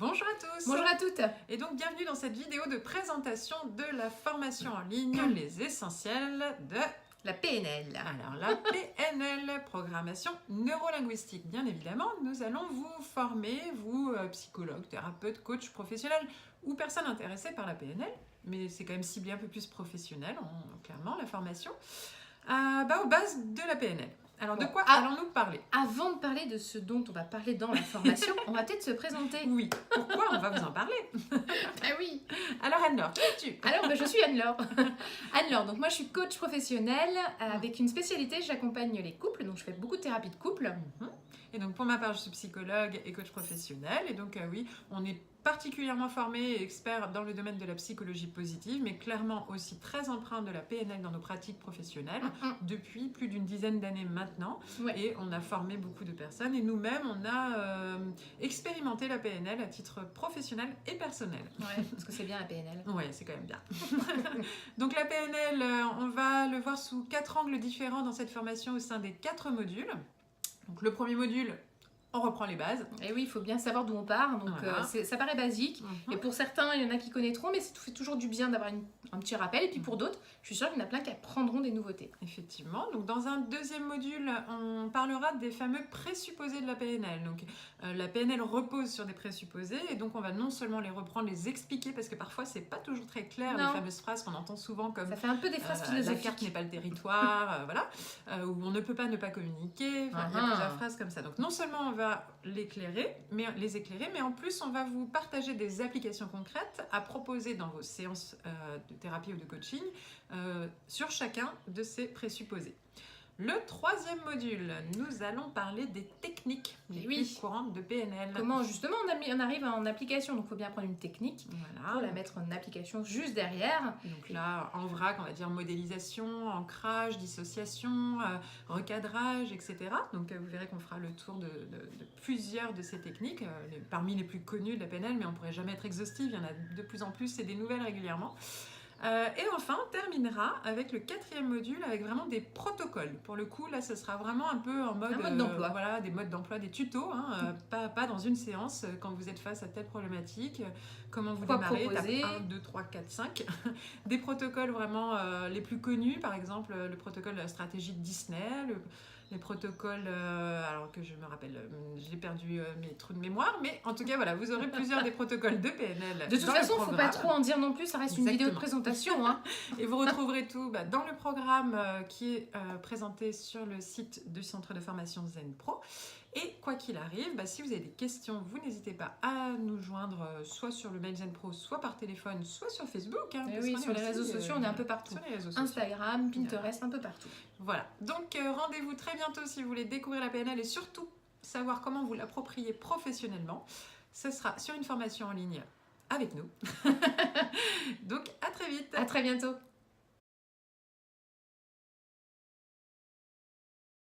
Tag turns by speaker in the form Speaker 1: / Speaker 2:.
Speaker 1: Bonjour à tous.
Speaker 2: Bonjour à toutes.
Speaker 1: Et donc bienvenue dans cette vidéo de présentation de la formation en ligne Les essentiels de
Speaker 2: la PNL.
Speaker 1: Alors la PNL, programmation neurolinguistique. Bien évidemment, nous allons vous former, vous psychologues, thérapeutes, coachs professionnels ou personnes intéressées par la PNL, mais c'est quand même ciblé un peu plus professionnel, clairement, la formation, aux bases de la PNL. Alors de quoi allons-nous parler?
Speaker 2: Avant de parler de ce dont on va parler dans la formation, on va peut-être se présenter.
Speaker 1: Oui, pourquoi? On va vous en parler.
Speaker 2: Ah oui.
Speaker 1: Alors Anne-Laure, qui es-tu?
Speaker 2: Alors je suis Anne-Laure. Anne-Laure, donc moi je suis coach professionnel avec une spécialité, j'accompagne les couples, donc je fais beaucoup de thérapie de couple.
Speaker 1: Et donc pour ma part, je suis psychologue et coach professionnel. Et donc oui, on est particulièrement formé et expert dans le domaine de la psychologie positive, mais clairement aussi très empreinte de la PNL dans nos pratiques professionnelles depuis plus d'une dizaine d'années maintenant. Ouais. Et on a formé beaucoup de personnes et nous-mêmes, on a expérimenté la PNL à titre professionnel et personnel.
Speaker 2: Ouais, parce que c'est bien la PNL.
Speaker 1: Ouais, c'est quand même bien. Donc la PNL, on va le voir sous 4 angles différents dans cette formation au sein des 4 modules. Donc le premier module, on reprend les bases.
Speaker 2: Et oui, il faut bien savoir d'où on part. Donc voilà. Ça paraît basique. Et pour certains, il y en a qui connaîtront, mais ça fait toujours du bien d'avoir un petit rappel. Et puis pour d'autres, je suis sûre qu'il y en a plein qui apprendront des nouveautés.
Speaker 1: Effectivement. Donc dans un deuxième module, on parlera des fameux présupposés de la PNL. Donc la PNL repose sur des présupposés. Et donc on va non seulement les reprendre, les expliquer, parce que parfois c'est pas toujours très clair, les fameuses phrases qu'on entend souvent comme...
Speaker 2: Ça fait un peu des phrases philosophiques.
Speaker 1: La carte n'est pas le territoire, voilà. Où on ne peut pas ne pas communiquer. Enfin, il y a plusieurs phrases comme ça. Donc non seulement on va les éclairer, mais en plus on va vous partager des applications concrètes à proposer dans vos séances de thérapie ou de coaching sur chacun de ces présupposés. Le troisième module, nous allons parler des techniques les plus courantes de PNL.
Speaker 2: Comment justement on arrive en application, donc il faut bien prendre une technique pour la mettre en application juste derrière.
Speaker 1: Donc là, en vrac, on va dire modélisation, ancrage, dissociation, recadrage, etc. Donc vous verrez qu'on fera le tour de plusieurs de ces techniques, parmi les plus connues de la PNL, mais on ne pourrait jamais être exhaustif, il y en a de plus en plus et des nouvelles régulièrement. Et enfin, on terminera avec le quatrième module avec vraiment des protocoles. Pour le coup, là, ce sera vraiment un peu en mode
Speaker 2: d'emploi.
Speaker 1: Voilà, des modes d'emploi, des tutos, pas dans une séance quand vous êtes face à telle problématique, comment vous démarrez, étape 1, 2, 3, 4, 5. Des protocoles vraiment les plus connus, par exemple le protocole de la stratégie de Disney, les protocoles, alors que je me rappelle, j'ai perdu mes trous de mémoire, mais en tout cas, voilà, vous aurez plusieurs des protocoles de PNL.
Speaker 2: De toute façon, il ne faut pas trop en dire non plus, ça reste une vidéo de présentation.
Speaker 1: Et vous retrouverez tout dans le programme qui est présenté sur le site du centre de formation Zen Pro. Et quoi qu'il arrive, si vous avez des questions, vous n'hésitez pas à nous joindre soit sur le mail Zen Pro, soit par téléphone, soit sur Facebook.
Speaker 2: Oui, sur les réseaux sociaux, on est un peu partout. Instagram, Pinterest, un peu partout.
Speaker 1: Voilà, donc rendez-vous très bientôt si vous voulez découvrir la PNL et surtout savoir comment vous l'approprier professionnellement. Ce sera sur une formation en ligne avec nous. Donc à très vite.
Speaker 2: À très bientôt.